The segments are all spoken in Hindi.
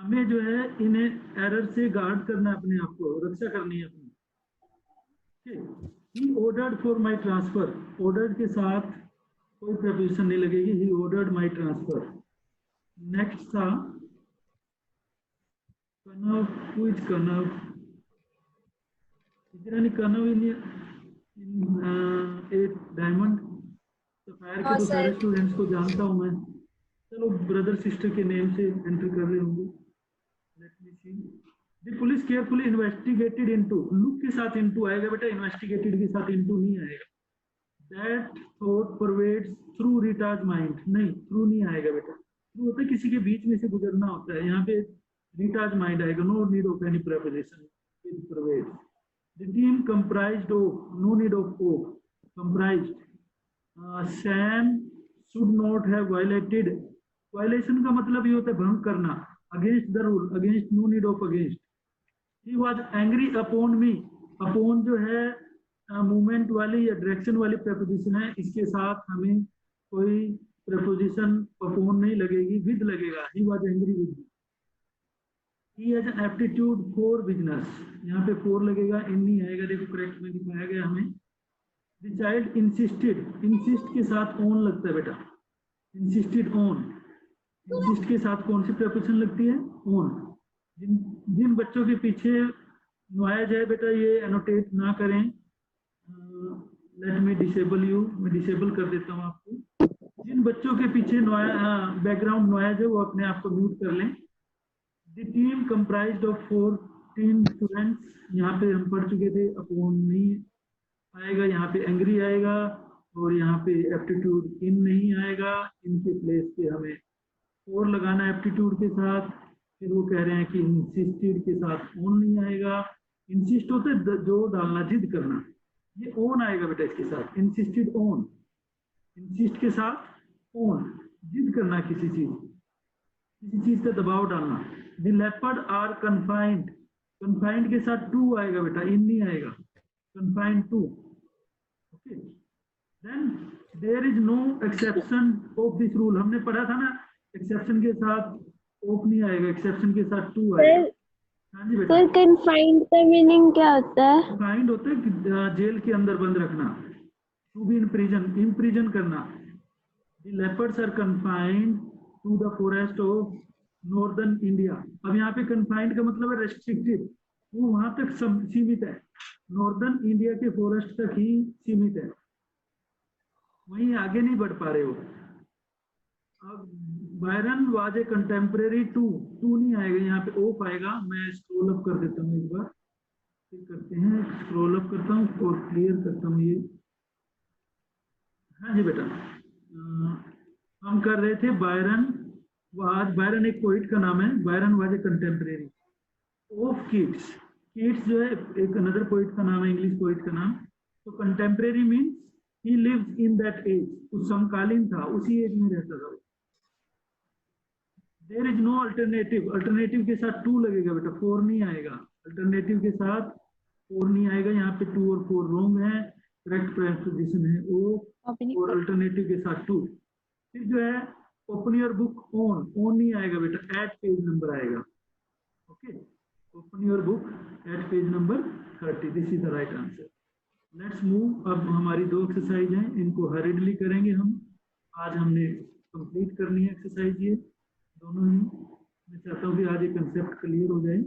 हमें जो है इन्हें एरर से गार्ड करना है, अपने आप को रक्षा करनी है अपनी। He ordered for my transfer, ordered के साथ कोई प्रपोजिशन नहीं लगेगी, he ordered my transfer. Next था Kanav, who is Kanav? Is there any Kanav in a diamond? Sapphire के तो सर। सारे स्टूडेंट्स को जानता हूं मैं। चलो ब्रदर सिस्टर के नेम से एंटर कर रहे होंगे। Let me see. The police carefully investigated into, look के साथ इनटू आएगा बेटा, इन्वेस्टिगेटेड के साथ इनटू नहीं आएगा। That thought pervades through Rita's mind, नहीं थ्रू नहीं आएगा बेटा, थ्रू होता है किसी के बीच में से गुजरना होता है, यहाँ पे रीटाज माइंड आएगा। No need of any preposition with pervades. The team comprised of, no need of of, comprised. Sam should not have violated. Violation का मतलब ये होता है भंग करना, against the rule, against, no need of against. He was angry upon me. Upon जो है मूवमेंट वाली या डायरेक्शन वाली प्रपोजिशन है, इसके साथ हमें कोई प्रपोजिशन अपॉन नहीं लगेगी, विद लगेगा। He was angry with me. He has an aptitude for business, यहाँ पे फोर लगेगा, इन नहीं आएगा, देखो करेक्ट में दिखाया गया हमें। The child insisted, insist के साथ on लगता है बेटा, insisted on, insist के साथ कौन सी प्रपोजिशन लगती है? on। जिन बच्चों के पीछे नोया जाए बेटा, ये एनोटेट ना करें। लेट मी डिसेबल यू, मैं डिसेबल कर देता हूँ आपको। जिन बच्चों के पीछे नोया बैकग्राउंड नोया जाए, वो अपने आप को म्यूट कर लें। The team comprised of 14 students, यहाँ पे हम पढ़ चुके थे, अपॉन नहीं आएगा, यहाँ पे एंग्री आएगा, और यहाँ पे एप्टीट्यूड इन नहीं आएगा, इनके प्लेस पे हमें और लगाना एप्टीट्यूड के साथ। फिर वो कह रहे हैं कि इंसिस्टेड के साथ ऑन नहीं आएगा। इंसिस्ट होता है जोर डालना, जिद करना, ये ऑन आएगा बेटा इसके साथ, इंसिस्टेड ऑन, इंसिस्ट के साथ ऑन, जिद करना किसी चीज का दबाव डालना। The leopard are confined, confined के साथ टू आएगा बेटा, इन नहीं आएगा, confined to, okay। Then there is no exception of this rule, हमने पढ़ा था ना, एक्सेप्शन के साथ ऑफ नहीं आएगा, एक्सेप्शन के साथ टू आएगा। हाँ जी बेटा। सर confined का मीनिंग क्या होता है? confined होता है कि जेल के अंदर बंद रखना, to be in prison, imprison करना। The leopards are confined to the forest of northern India. अब यहाँ पे कन्फाइंड का मतलब है रेस्ट्रिक्टेड, वो वहां तक सीमित है, नॉर्दर्न इंडिया के फॉरेस्ट तक ही सीमित है, वहीं आगे नहीं बढ़ पा रहे हो। अब Byron was a contemporary to, to नहीं आएगा, यहाँ पे ओफ आएगा। मैं स्क्रॉल अप कर देता हूँ, एक बार फिर करते हैं, स्क्रॉल अप करता हूँ और क्लियर करता हूँ ये। हाँ जी बेटा, हम कर रहे थे बायरन वाज, बायरन एक पोइट का नाम है, Byron was a contemporary of Keats. Keats जो है एक अनदर पोइट का नाम है, इंग्लिश पोइट का नाम। तो contemporary means he lives in that age, उस समकालीन था, उसी एज में रहता था। There is no alternative, alternative के साथ टू लगेगा बेटा, फोर नहीं आएगा, अल्टरनेटिव के साथ फोर नहीं आएगा। यहाँ पे टू और फोर रॉन्ग है, करेक्ट प्रेपोजिशन है ओ, और अल्टरनेटिव के साथ टू। फिर जो है open your book on, on नहीं आएगा बेटा, एट पेज नंबर आएगा, okay. Open your book at page number 30, this is the right answer. Let's move. अब हमारी दो एक्सरसाइज हैं, इनको हरिडली करेंगे हम, आज हमने कंप्लीट करनी है एक्सरसाइज ये दोनों ही। मैं चाहता हूँ कि आज ये कंसेप्ट क्लियर हो जाए।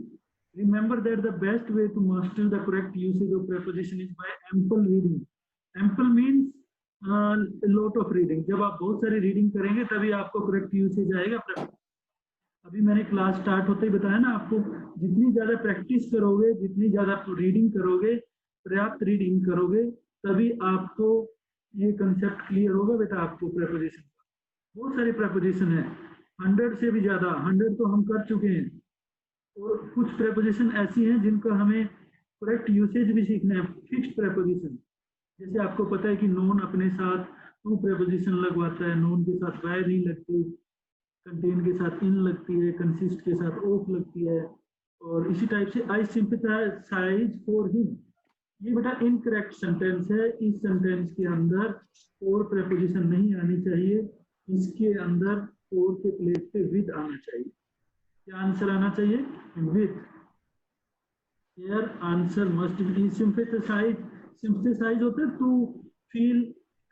Remember that the best way to master the correct usage of preposition is by ample reading. Ample means lot of reading, जब आप बहुत सारी रीडिंग करेंगे तभी आपको करेक्ट यूसेज आएगा। अभी मैंने क्लास स्टार्ट होते ही बताया ना आपको, जितनी ज्यादा प्रैक्टिस करोगे, जितनी ज्यादा रीडिंग करोगे, पर्याप्त रीडिंग करोगे, तभी आपको ये कंसेप्ट क्लियर होगा बेटा। आपको प्रेपोजिशन, बहुत सारे प्रेपोजिशन है, 100 से भी ज्यादा, 100 तो हम कर चुके हैं, और कुछ प्रेपोजिशन ऐसी हैं जिनका हमें करेक्ट यूसेज भी सीखना है। फिक्स्ड प्रेपोजिशन, जैसे आपको पता है कि नोन अपने साथ टू प्रेपोजिशन लगवाता है, नोन के साथ बाय नहीं लगती, कंटेन के साथ इन लगती है, कंसिस्ट के साथ ऑफ लगती है, और इसी टाइप से आई सिंपैथाइज फॉर हिम, ये बेटा इनकरेक्ट सेंटेंस है। इस सेंटेंस के अंदर और प्रेपोजिशन नहीं आनी चाहिए, इसके अंदर और के प्लेस पे विद आना चाहिए। क्या आंसर आना चाहिए? With. Here answer must be sympathize. Sympathize होता है to feel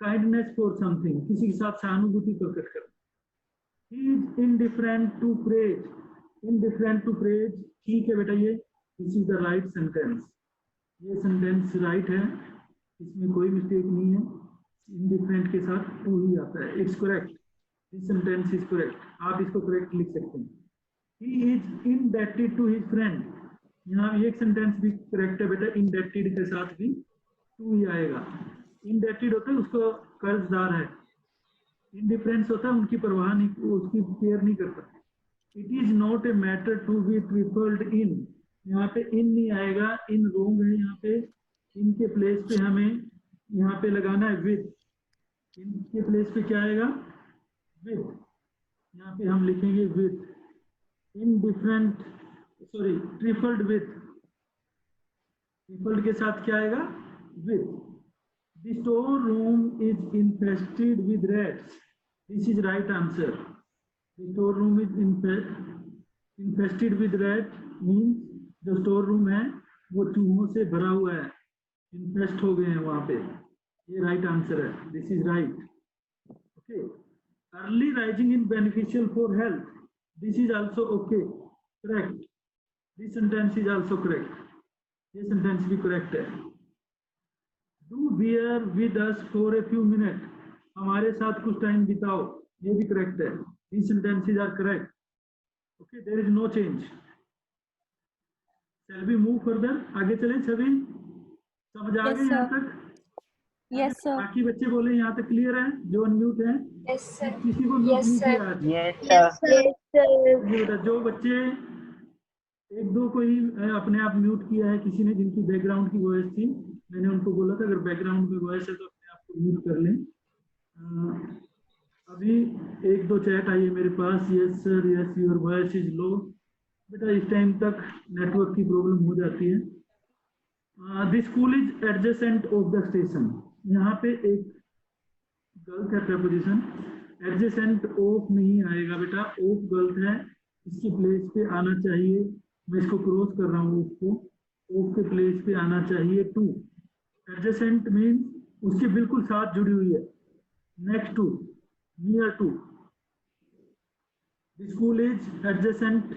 kindness for something, किसी के साथ सहानुभूति प्रकट करना। He is indifferent to praise. Indifferent to praise, ठीक है बेटा, ये this is the right sentence. ये सेंटेंस राइट है, इसमें कोई मिस्टेक नहीं है। इनडिफरेंट के साथ टू ही आता है, it's correct. This sentence is correct, आप इसको करेक्ट लिख सकते हैं। He is indebted to his friend, यहाँ एक सेंटेंस भी करेक्ट है बेटा, इनडेटेड के साथ भी टू ही आएगा। इनडेटेड होता है उसको कर्जदार है, इंडिफरेंस होता है उनकी परवाह नहीं, उसकी केयर नहीं करता। It is not a matter to be trifled in, यहाँ पे इन नहीं आएगा, इन रोंग है। यहाँ पे इनके प्लेस पे हमें यहाँ पे लगाना है विद। इनके प्लेस पे क्या आएगा? विद। यहाँ पे हम लिखेंगे with. Indifferent, sorry, tripled with. Tripled के साथ क्या आएगा? With. The storeroom is infested with rats. This is right answer. The storeroom is infested with rats means जो storeroom है वो चूहों से भरा हुआ है, infest हो गए हैं वहाँ पे। ये right answer है. This is right. Okay. Early rising is beneficial for health. This is also okay. Correct. This sentence is also correct. ये sentence भी correct है. Do bear with us for a few minutes. हमारे साथ कुछ टाइम बिताओ, ये भी करेक्ट है। These sentences are correct. Okay, there is no change. Shall we move further? आगे चलें सभी? समझ आ गए यहाँ तक? Yes sir. बाकी बच्चे बोले यहाँ तक क्लियर है, जो अनम्यूट है? Yes sir. किसी को म्यूट नहीं किया आज? Yes sir. बेटा जो बच्चे एक दो कोई अपने आप म्यूट किया है किसी ने, जिनकी बैकग्राउंड की वॉइस थी, मैंने उनको बोला था अगर बैकग्राउंड में वॉइस है तो अपने आप को म्यूट कर लें। अभी एक दो चैट आई है मेरे पास, yes sir, yes your voice is low. बेटा इस टाइम तक नेटवर्क की प्रॉब्लम हो जाती है। The school is adjacent of the station, यहाँ पे एक गलत है प्रपोजिशन, एडजेसेंट ऑफ नहीं आएगा बेटा, ऑफ गलत है, इसकी प्लेस पे आना चाहिए, मैं इसको क्रॉस कर रहा हूँ, उसको ऑफ के प्लेस पे आना चाहिए टू। एडजेसेंट मीन्स उसके बिल्कुल साथ जुड़ी हुई है, next to, near to. The school is adjacent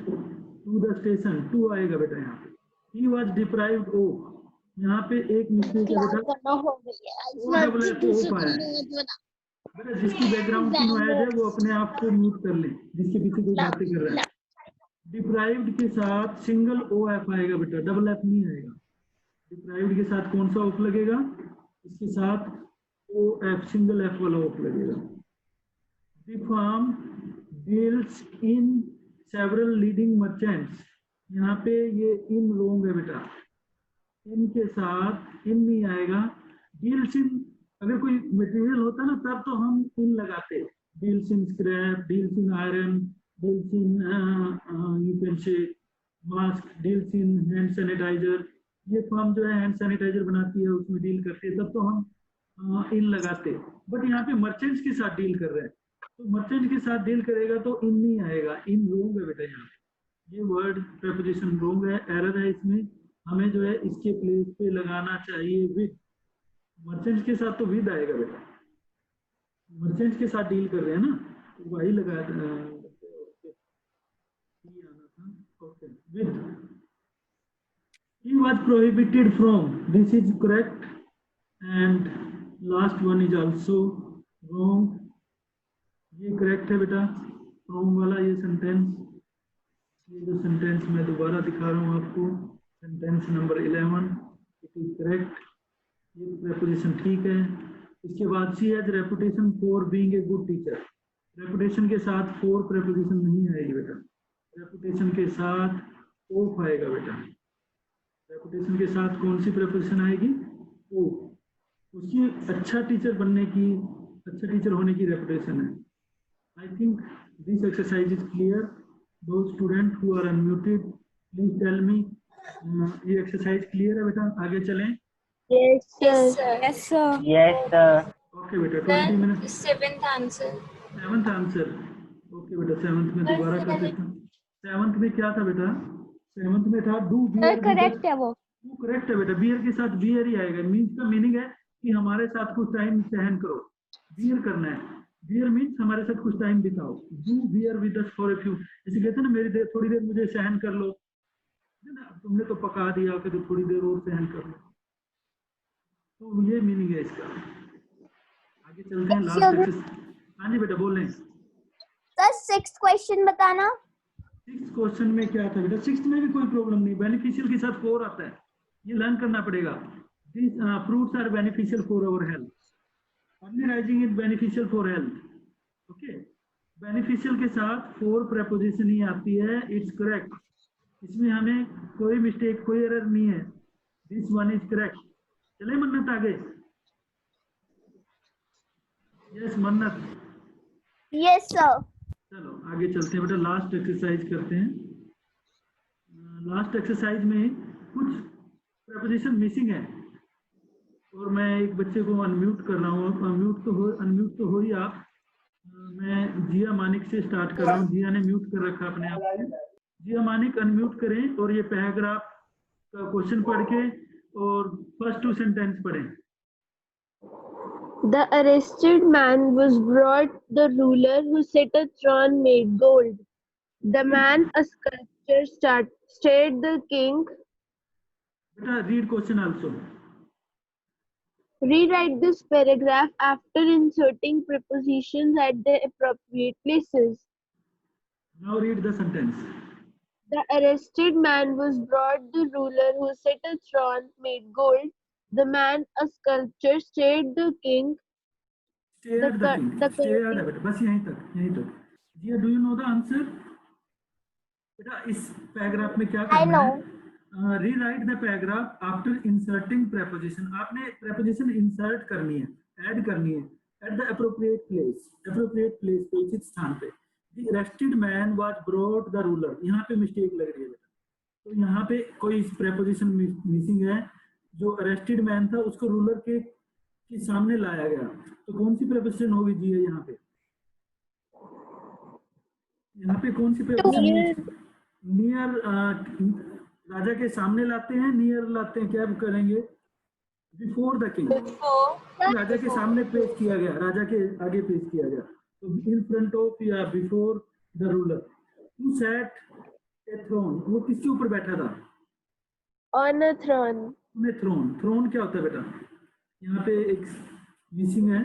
to the station, to आएगा बेटा यहाँ पे। ही वॉज डिप्राइव्ड ऑफ, यहाँ पे एक मिस्टेक है बेटा, ऑफ आया है बेटा। जिसकी बैकग्राउंड की नॉइज है वो अपने आप को म्यूट कर ले, जिसके पीछे कोई बातें कर रहा है। डिप्राइव्ड के साथ सिंगल ओ एफ आएगा बेटा, डबल एफ नहीं आएगा। डिप्राइव्ड के साथ कौन सा ऑफ लगेगा? इसके साथ ओ एफ, सिंगल एफ वाला ऑफ लगेगा। The firm deals in several leading merchants, यहाँ पे ये इन रोंग है बेटा, इन के साथ इन नहीं आएगा। डील्स इन, अगर कोई मटेरियल होता ना तब तो हम इन लगाते, deals in scrap, deals in iron, deals in you can say mask, deals in hand sanitizer. ये फर्म जो है हैंड सैनिटाइजर बनाती है, उसमें डील करती है, तब तो हम इन लगाते। बट यहाँ पे मर्चेंट्स के साथ डील कर रहे हैं, तो मर्चेंट के साथ डील करेगा तो इन नहीं आएगा, इन रोंग है बेटा। यहाँ ये वर्ड प्रेपोजिशन रोंग है, एरर है इसमें, हमें जो है इसके प्लेस पे लगाना चाहिए विद। मर्चेंट के साथ तो विद आएगा बेटा, मर्चेंट के साथ डील कर रहे हैं ना, तो वही लगा okay with. He was prohibited from, this is correct, and last one is also wrong. ये correct है बेटा, from वाला ये sentence, ये जो sentence मैं दोबारा दिखा रहा हूँ आपको, sentence number 11, it is correct, ये preposition ठीक है। इसके बाद she has reputation for being a good teacher, reputation के साथ for preposition नहीं आएगी बेटा, reputation के साथ of आएगा बेटा। रेपुटेशन के साथ कौन सी प्रेपोजिशन आएगी? ओ, उसकी अच्छा टीचर बनने की, अच्छा टीचर होने की रेपुटेशन है। I think this exercise is clear. दो student who are unmuted please tell me, ये एक्सरसाइज क्लियर है बेटा? आगे चलें। Yes sir. Yes sir. Yes, sir. Okay बेटा, 20 minute. Seventh answer. Seventh answer, okay बेटा, सेवंथ में दोबारा कर देता हूँ। सेवंथ में क्या था बेटा? सेवंथ में था डू बियर। करेक्ट है वो। वो करेक्ट है बेटा, बियर के साथ बियर ही आएगा। मीन्स का मीनिंग है कि हमारे साथ कुछ टाइम सहन करो, बियर करना है। बियर मीन्स हमारे साथ कुछ टाइम बिताओ। Do bear with us for a few, जैसे कहते हैं ना मेरी देर थोड़ी देर मुझे सहन कर लो, है ना, तुमने तो पका दिया कि तो थोड़ी देर और सहन कर लो, तो ये मीनिंग है इसका। आगे चलते हैं लास्ट एक्सरसाइज। हाँ जी बेटा बोल रहे हैं। सर 6th क्वेश्चन बताना। 6th क्वेश्चन में क्या था बेटा? 6th में भी कोई प्रॉब्लम नहीं, बेनिफिशियल के साथ 4 आता है, ये लर्न करना पड़ेगा। This fruits are beneficial for our health, early rising is beneficial for health. Okay, beneficial के साथ 4 प्रेपोजिशन ही आती है, इट्स करेक्ट। इसमें हमें कोई मिस्टेक, कोई एरर नहीं है, दिस वन इज करेक्ट। चले मन्नत आगे। यस मन्नत। Yes sir. चलो आगे चलते हैं बेटा, लास्ट एक्सरसाइज करते हैं। लास्ट एक्सरसाइज में कुछ प्रेपोजिशन मिसिंग है, और मैं एक बच्चे को अनम्यूट कर रहा हूँ। अनम्यूट तो हो ही आप। मैं जिया मानिक से स्टार्ट कर रहा हूँ। जिया ने म्यूट कर रखा अपने आप को। जिया मानिक अनम्यूट करें और ये पैराग्राफ का क्वेश्चन पढ़ के और फर्स्ट 2 सेंटेंस पढ़ें। The arrested man was brought the ruler who set a throne made gold. The man a sculpture stared the king. बेटा read question also. Rewrite this paragraph after inserting prepositions at the appropriate places. Now read the sentence. The arrested man was brought the ruler who set a throne made gold. The man a sculpture stared the king. Stared the king. Stared है बेटा, बस यहीं तक, यहीं तक। Jiya do you know the answer? बेटा इस पैराग्राफ में क्या करना है? Rewrite the paragraph after inserting preposition. आपने प्रेपोजिशन इंसर्ट करनी है, ऐड करनी है at the appropriate place. Appropriate place पे, उचित स्थान पे। The arrested man was brought the ruler, यहाँ पे मिस्टेक लग रही है बेटा, तो यहाँ पे कोई प्रेपोजिशन मिसिंग है। जो अरेस्टेड मैन था उसको रूलर के सामने लाया गया, तो कौन सी प्रेपोजिशन होगी जी यहाँ पे? यहाँ पे कौन सी प्रेपोजिशन? नियर राजा के सामने लाते हैं, नियर लाते हैं, क्या करेंगे? Before the king. राजा के सामने पेश किया गया, राजा के आगे पेश किया गया, तो इन फ्रंट ऑफ या before the ruler. Who sat a throne, वो किसके ऊपर बैठा था? On a throne. Throne. Throne क्या होता है बेटा? यहाँ पे एक मिसिंग है।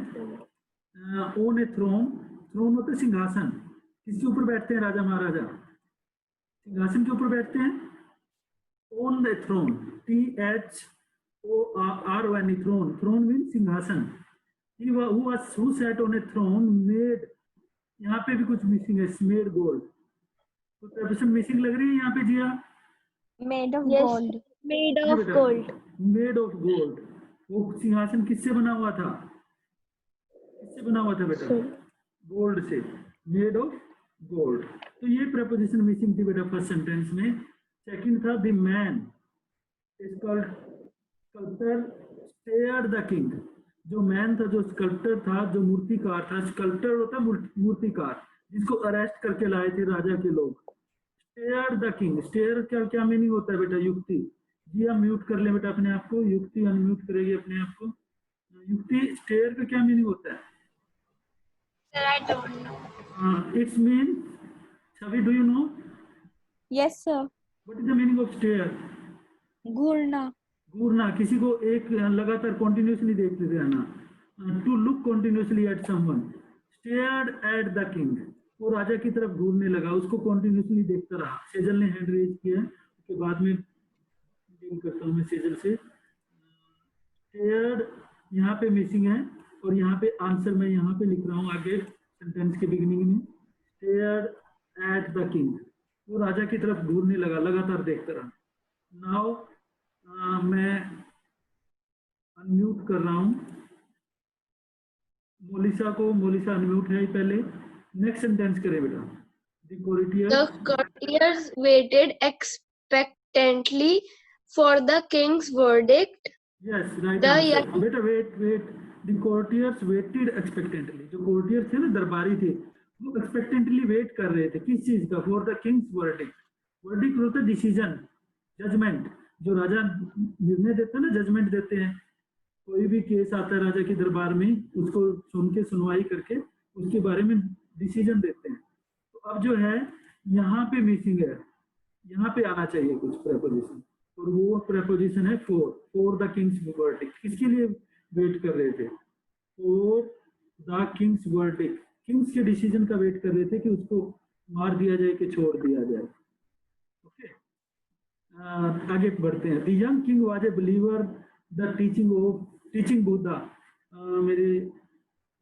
ओन ए थ्रोन, थ्रोन होता है सिंहासन। किसके ऊपर बैठते हैं राजा महाराजा? सिंहासन के ऊपर बैठते हैं। On the throne, THORON, throne. Throne mean सिंहासन। Who sat on a throne made, यहाँ पे भी कुछ मिसिंग है, मेड गोल्ड। तो प्रेपोजिशन मिसिंग लग रही है यहाँ पे Jiya? Made of Yes, gold. made of gold. Made of gold. वो सिंहासन किससे बना हुआ था? किससे बना हुआ था बेटा? गोल्ड से, मेड ऑफ गोल्ड। तो ये प्रेपोजिशन मिसिंग थी बेटा फर्स्ट सेंटेंस में। सेकंड था the man sculptor stared the king. जो मैन था, जो स्कल्प्टर था, जो मूर्तिकार था। स्कल्प्टर होता है मूर्तिकार, जिसको अरेस्ट करके लाए थे राजा के लोग। स्टेयर द किंग, स्टेयर क्या क्या मीनिंग होता है बेटा? युक्ति। जी हम म्यूट कर ले बेटा अपने आप को, युक्ति अनम्यूट करेगी अपने आप को। युक्ति स्टेयर का क्या मीनिंग होता है? Sir, I don't know. It's mean, Chavi, do you know? Yes sir. What is the meaning of stare? घूरना। घूरना, किसी को एक लगातार कॉन्टिन्यूसली देखते रहना। To look continuously at someone. Stared at the king, वो राजा की तरफ घूरने लगा, उसको कॉन्टिन्यूसली देखता रहा। सेजल ने हैंड रेज किया, उसके बाद में डील करता हूँ मैं सेजल से। स्टेयर्ड यहाँ पे मिसिंग है, और यहाँ पे आंसर मैं यहाँ पे लिख रहा हूँ आगे सेंटेंस के बिगिनिंग में। स्टेयर्ड एट द किंग, वो राजा की तरफ घूरने लगा, लगातार देखता रहा। नाउ मैं अनम्यूट कर रहा हूँ मोलिसा को। मोलिसा अनम्यूट है पहले। नेक्स्ट सेंटेंस करें बेटा। The courtiers waited expectantly for the king's verdict. Yes, right answer. बेटा wait. The courtiers waited expectantly. जो courtiers थे ना, दरबारी थे, वो एक्सपेक्टेंटली वेट कर रहे थे किस चीज का? For the Kings verdict. Verdict होता है डिसीजन, जजमेंट। जो राजा निर्णय देते हैं ना, जजमेंट देते हैं, कोई भी केस आता है राजा के दरबार में, उसको सुन के सुनवाई करके उसके बारे में डिसीजन देते हैं। तो अब जो है यहाँ पे मिसिंग है, यहाँ पे आना चाहिए कुछ प्रेपोजिशन, और वो प्रेपोजिशन है फॉर द किंग्स वर्डिक्ट। किसके लिए वेट कर रहे थे? For the Kings verdict, Kings के डिसीजन का वेट कर रहे थे कि उसको मार दिया जाए कि छोड़ दिया जाए। ओके, आगे बढ़ते हैं। The young king was a believer the teaching Buddha. मेरे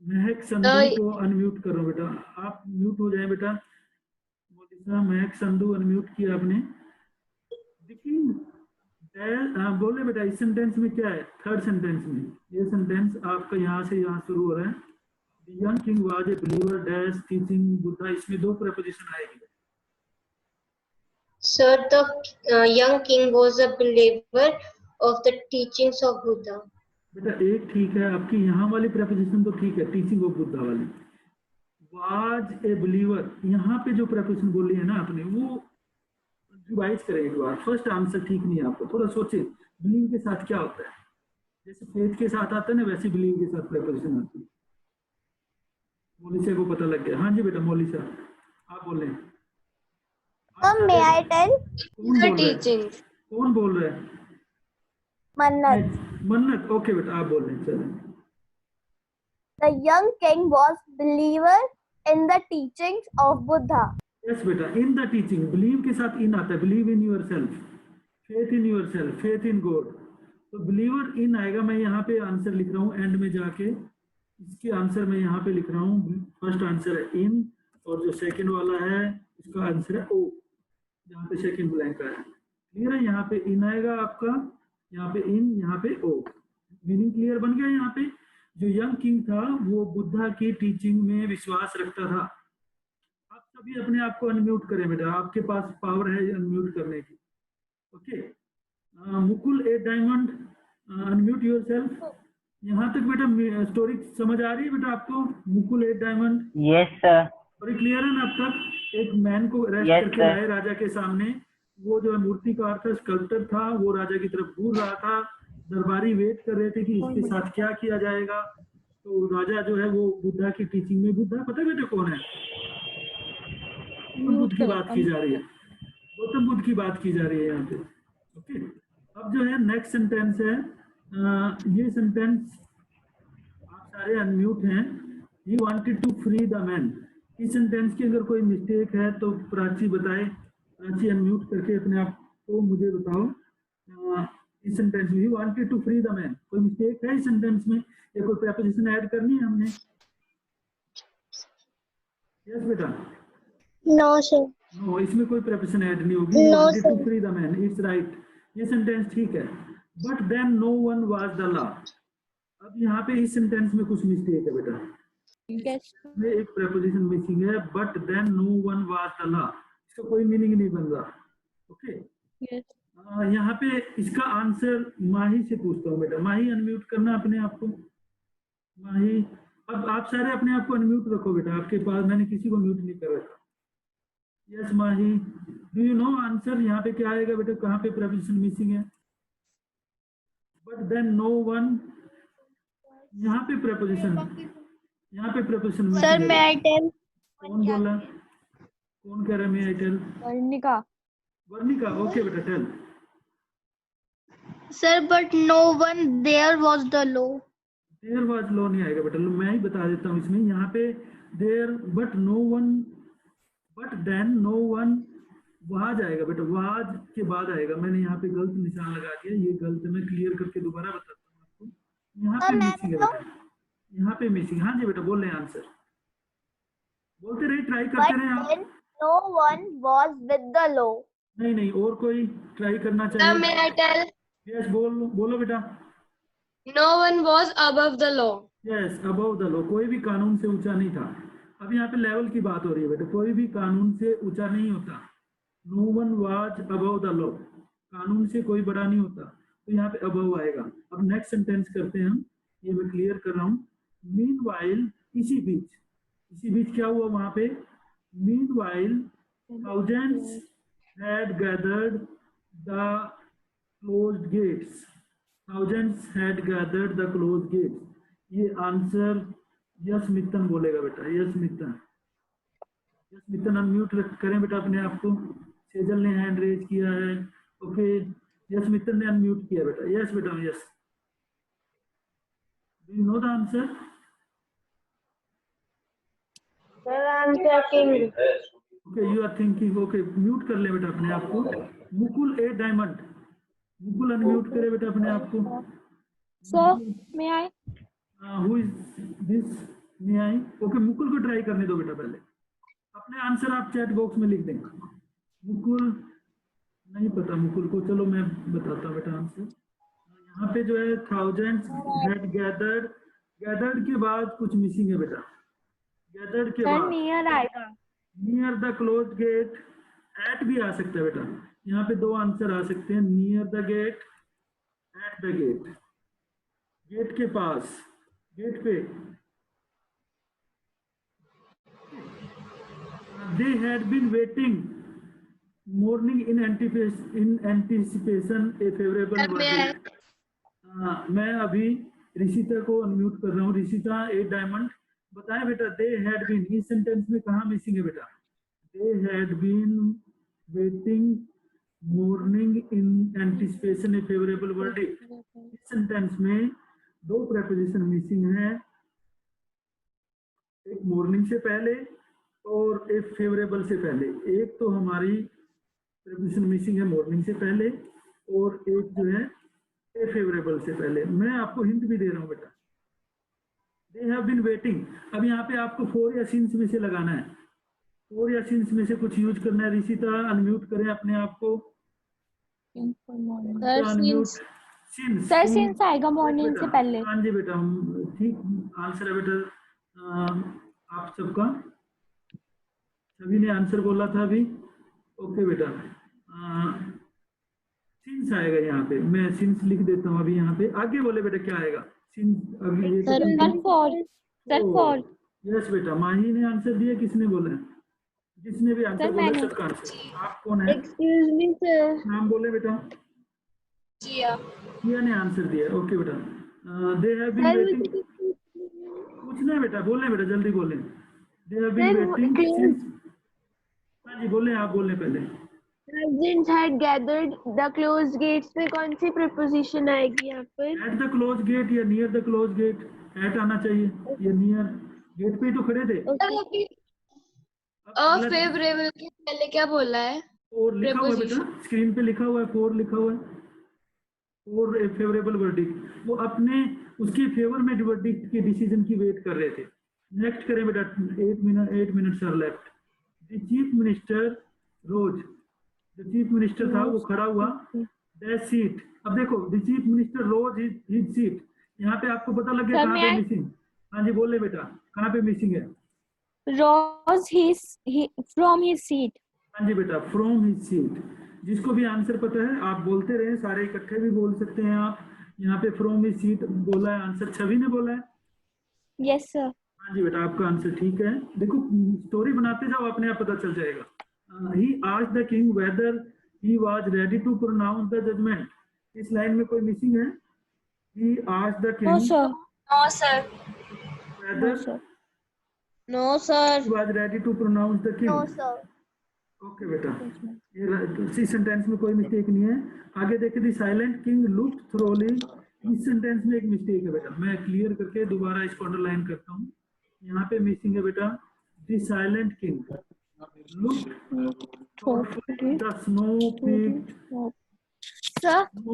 महक संधू को अनम्यूट करो बेटा, आप म्यूट हो जाए बेटा। मोलिसा, महक संधू अनम्यूट किया आपने। बोले बेटा इस सेंटेंस में क्या है? थर्ड सेंटेंस में ये सेंटेंस आपका यहाँ से यहाँ शुरू हो रहा है। The young king was a believer dash teaching Buddha, इसमें दो प्रपोजिशन आएगी। Sir, the young king was a believer of the teachings of Buddha. बेटा एक ठीक है, आपकी यहाँ वाली प्रपोजिशन तो ठीक है, टीचिंग ऑफ बुद्धा वाली। वाज ए बिलीवर, यहाँ पे जो प्रपोजिशन बोली है ना आपने, वो रिवाइज करें एक बार। फर्स्ट आंसर ठीक नहीं है आपको, थोड़ा सोचें बिलीव के साथ क्या होता है। जैसे फेथ के साथ आता है ना, वैसे बिलीव के साथ प्रपोजिशन आती है। मोलिसा को पता लग गया? हाँ जी बेटा मोलिसा, आप बोल रहे हैं। May I tell? कौन बोल रहा है? Mannat. मन्नत, ओके बेटा आप बोल रहे हैं, चलो। The young king was believer in the teachings of Buddha. Yes बेटा, इन द टीचिंग, बिलीव के साथ इन आता है। Believe in your self, faith in your self, faith in God. तो बिलीवर इन आएगा। मैं यहाँ पे आंसर लिख रहा हूँ एंड में जाके, इसके आंसर मैं यहाँ पे लिख रहा हूँ। फर्स्ट आंसर है इन, और जो सेकंड वाला है इसका आंसर है ओ, यहाँ पे सेकंड ब्लैंक है। क्लियर है? यहाँ पे इन आएगा आपका, यहाँ पे इन, यहाँ पे ओ। मीनिंग क्लियर बन गया? यहाँ पे जो यंग किंग था वो बुद्धा की टीचिंग में विश्वास रखता था। आप सभी अपने आप को अनम्यूट करें बेटा, आपके पास पावर है अनम्यूट करने की। Okay, Mukul a diamond, unmute yourself. यहाँ तक बेटा स्टोरी समझ आ रही है बेटा आपको? Mukul a diamond, yes sir. और क्लियर है ना अब तक? एक मैन को अरेस्ट Yes, करके sir. लाए राजा के सामने। वो जो मूर्तिकार था, स्कल्पटर था, वो राजा की तरफ घूर रहा था। दरबारी वेट कर रहे थे कि इसके साथ क्या किया जाएगा। तो राजा जो है वो बुद्धा की टीचिंग में, बुद्धा पता है बेटे कौन है? गौतम बुद्ध की बात की जा रही है, गौतम बुद्ध की बात की जा रही है यहाँ पे। ओके, अब जो है नेक्स्ट सेंटेंस है, ये सेंटेंस आप सारे अनम्यूट हैं। He wanted to free the man. इस सेंटेंस की अगर कोई मिस्टेक है तो प्राची बताए। प्राची अनम्यूट करके अपने आप को मुझे बताओ। इस सेंटेंस में he wanted to free the man, कोई मिस्टेक है इस सेंटेंस में? या कोई प्रेपोजिशन ऐड करनी है हमने? यस बेटा? No, sir. नो, इसमें कोई प्रेपोजिशन ऐड नहीं होगी। Wanted to free the man, it's right, ये सेंटेंस ठीक है। But then no one was the law. अब यहाँ पे इस सेंटेंस में कुछ मिस्टेक है बेटा, Yes. में एक प्रेपोजिशन मिसिंग है। But then no one was the law, इसका कोई मीनिंग नहीं बन रहा। Okay, Yes. यहाँ पे इसका आंसर माही से पूछता हूँ बेटा। माही अनम्यूट करना अपने आप को। माही, अब आप सारे अपने आप को अनम्यूट रखो बेटा, आपके पास मैंने किसी को म्यूट नहीं कर रखा। Yes Mahi, do you no answer? यहाँ पे क्या आएगा बेटा, कहाँ पे प्रेपोजिशन मिसिंग है? बट देन नो वन, यहाँ पे प्रेपोजिशन, यहाँ पे preposition Sir, may I tell? कौन बोला? कौन कह रहा है? मैं I tell? Varnika. Varnika, okay बेटा tell. Sir, but no one there was the law. There was law नहीं आएगा बेटा, मैं ही बता देता हूँ इसमें। यहाँ पे there, but no one, but then no one, was आएगा बेटा, वाज के बाद आएगा। मैंने यहाँ पे गलत निशान लगा दिया, ये गलत है, मैं क्लियर करके दोबारा बताता हूँ आपको। यहाँ पे मिसिंग है बेटा, यहाँ पे मिसिंग। हाँ जी बेटा बोल रहे हैं आंसर, बोलते रहे, ट्राई करते रहे आप। then no one was with the law. नहीं नहीं, और कोई ट्राई करना चाहिए? May I tell? यस, बोलो बेटा। No one was above the law. Yes, above the law, कोई भी कानून से ऊंचा नहीं था। अब यहाँ पे लेवल की बात हो रही है बेटा, कोई भी कानून से ऊंचा नहीं होता। No one was above the law, कानून से कोई बड़ा नहीं होता, तो यहाँ पे अबव आएगा। अब नेक्स्ट सेंटेंस करते हैं हम, ये मैं क्लियर कर रहा हूँ। मीनवाइल, इसी बीच, इसी बीच क्या हुआ वहां पे, meanwhile thousands had gathered the closed gates. Thousands had gathered the closed gates. ये आंसर यस मित्तन बोलेगा बेटा, यस मित्तन। यस मित्तन अनम्यूट करें बेटा अपने आप को। सेजल ने हैंड रेज किया है, ओके। यस मित्तन ने अनम्यूट किया बेटा, यस बेटा, yes. Do you know the answer? Sir, I'm checking. Okay, you are thinking, okay. Mute कर ले बेटा अपने आप को। Mukul a diamond, Mukul unmute करे बेटा अपने आप को। Sir, may I? Who is this? May I? Okay, Mukul को ट्राई करने दो बेटा पहले। अपने आंसर आप चैट बॉक्स में लिख दें। मुकुल नहीं पता मुकुल को, चलो मैं बताता हूँ बेटा आंसर। यहाँ पे जो है thousands had gathered, gathered के बाद कुछ मिसिंग है बेटा। gathered के बाद near आएगा। Near the close gate, at भी आ सकता है बेटा। यहाँ पे दो आंसर आ सकते हैं, near the gate, at the gate. Gate के पास, गेट पे। They had been waiting morning in anticipation a favourable verdict. मैं अभी ऋषिता को अनम्यूट कर रहा हूँ। ऋषिता ए डायमंड, बताएं बेटा, दे हैड बीन इस सेंटेंस में कहाँ मिसिंग है बेटा? They had been waiting morning in anticipation a favourable verdict. इस सेंटेंस में दो प्रेपोजिशन मिसिंग है, एक मॉर्निंग से पहले और एक फेवरेबल से पहले। एक तो हमारी प्रेपोजिशन मिसिंग है मॉर्निंग से पहले, और एक जो है ए फेवरेबल से पहले। मैं आपको हिंट भी दे रहा हूँ बेटा, दे हैव बीन वेटिंग। अब यहाँ पे आपको फोर या सिंस में से लगाना है, फोर या सिंस में से कुछ यूज करना है। ऋषिता अनम्यूट करें अपने आप को। अनम्यूट। सिंस, सर सिंस आएगा मॉर्निंग से पहले। हाँ जी बेटा, ठीक आंसर है बेटा आप सबका। सभी ने आंसर बोला था अभी, ओके बेटा। सिंस आएगा यहाँ पे, मैं सिंस लिख देता हूँ अभी। यहाँ पे आगे बोले बेटा क्या आएगा? सिंस अभी ये फॉर। यस बेटा, माही ने आंसर दिया, किसने बोला? जिसने भी आंसर बोला सबका आंसर। आप कौन है? Excuse me, sir. नाम बोले बेटा। जिया। जिया ने आंसर दिया, ओके बेटा। दे हैव बीन वेटिंग, पूछना है बेटा, बोले बेटा, जल्दी बोले। They have been waiting since. हाँ जी बोले, आप बोले पहले। Thousands had gathered the closed gates में कौन सी preposition आएगी यहाँ पर? एट द क्लोज गेट या near the close gate? At आना चाहिए या नियर। गेट पे ही तो खड़े थे। फेवरेबल के पहले क्या बोला है? फोर लिखा हुआ है बेटा, स्क्रीन पे लिखा हुआ है, फोर लिखा हुआ है। फोर ए फेवरेबल वर्डिक्ट, वो अपने उसके फेवर में वर्डिक्ट के डिसीजन की वेट कर रहे थे। नेक्स्ट करें बेटा, 8 minutes are left. The chief minister rose, the chief minister था वो खड़ा हुआ, दैट सीट। अब देखो, the chief minister rose his seat, यहाँ पे आपको पता लग गया कहाँ पे मिसिंग। हाँ जी बोले बेटा, कहाँ पे मिसिंग है? Rose from his seat. हाँ जी बेटा, फ्रॉम हिज सीट। जिसको भी आंसर पता है आप बोलते रहे, सारे इकट्ठे भी बोल सकते हैं आप। यहाँ पे फ्रॉम हिज सीट बोला है, आंसर छवि ने बोला है। Yes sir. हाँ जी बेटा, आपका आंसर ठीक है। देखो स्टोरी बनाते जाओ, अपने आप पता चल जाएगा। He asked the king whether he was ready to pronounce the judgment. इस लाइन में कोई मिसिंग है? He asked the king No sir. No sir. Whether No sir. He was ready to pronounce the king. No sir. Okay बेटा, ये इसी सेंटेंस में कोई मिस्टेक नहीं है। आगे देखिए, the silent king looked thoroughly. इस सेंटेंस में एक मिस्टेक है बेटा, मैं क्लियर करके दोबारा इसको अंडरलाइन करता हूँ। यहाँ पे मिसिंग है बेटा, the silent king looked thoughtfully the snow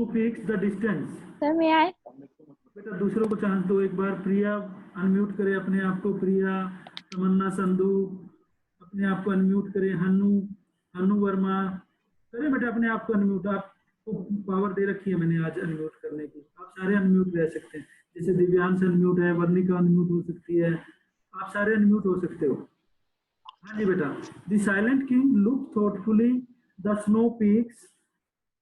peaks the distance. Sir, may I? बेटा दूसरों को चांस दो एक बार। प्रिया अनम्यूट करे अपने आप को, प्रिया, तमन्ना, संधू अपने आप को अनम्यूट करे। हनु वर्मा करें बेटा अपने आप को अनम्यूट। आपको पावर दे रखी है मैंने आज अनम्यूट करने की, आप सारे अनम्यूट रह सकते हैं। जैसे दिव्यांश अनम्यूट है, वर्णिका अनम्यूट हो सकती है, आप सारे अनम्यूट हो सकते हो। हाँ जी बेटा, the silent king look thoughtfully the snow peaks.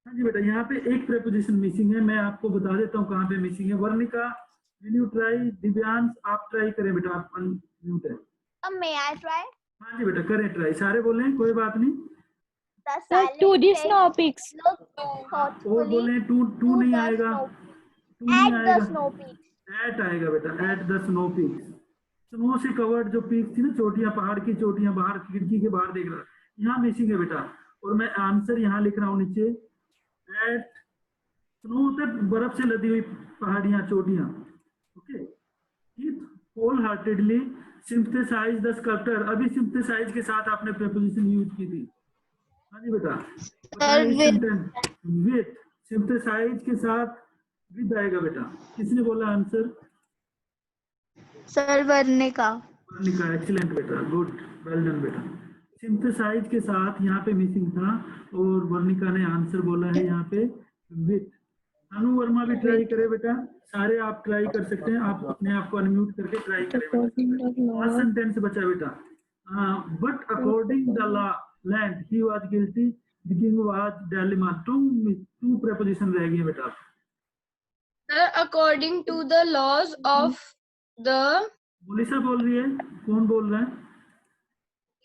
हाँ जी बेटा, यहाँ पे एक प्रेपोजिशन मिसिंग है, मैं आपको बता देता हूँ कहाँ पे मिसिंग है। Varnika will you try? Divyansh आप ट्राई करें बेटा, आप अनम्यूट है। May I try? हाँ जी बेटा करें ट्राई, सारे बोले कोई बात नहीं। The Sir, silent to the king snow peaks. looked और thoughtfully बोले टू टू to नहीं the आएगा, snow टू नहीं at the आएगा, snow peaks. एट आएगा बेटा, at the snow peaks. Snow से कवर्ड जो पीक थी ना, चोटियां, पहाड़ की चोटियां, बाहर खिड़की के बाहर देख रहा, यहाँ मिसिंग है बेटा। और मैं आंसर यहाँ लिख रहा हूँ नीचे, एट स्नो होता है बर्फ से लदी हुई पहाड़ियां, चोटियां। Okay, wholeheartedly synthesize the sculpture. अभी सिंथेसाइज के साथ आपने प्रीपोजिशन यूज की थी। हाँ जी बेटा, विथ सिंथेसाइज के साथ विद आएगा बेटा। किसने बोला answer? Sir, Varnika. Varnika, excellent बेटा, गुड, वेल डन बेटा। सिंथेसाइज के साथ यहाँ पे मिसिंग था और वर्णिका ने आंसर बोला है यहाँ पे विथ। अनु वर्मा भी ट्राई करे बेटा, सारे आप ट्राई कर सकते हैं, आप अपने आप को अनम्यूट करके ट्राई करें बेटा। लास्ट सेंटेंस बचा बेटा, but according the land he was guilty, the king was dilemma. Two preposition रह गई बेटा। Sir, according to the laws of the मोलिसा बोल रही है, कौन बोल रहा है?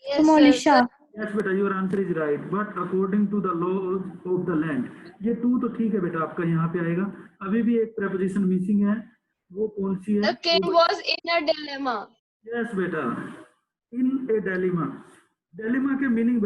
yes, Monisha. यस बेटा, your answer is right, but according to the laws of the land. ये टू तो ठीक है बेटा, आपका यहाँ पे आएगा। अभी भी एक प्रेपोजिशन मिसिंग है, वो कौन सी है? The king was in a dilemma. Yes बेटा, इन ए डिलेमा। डिलेमा के मीनिंग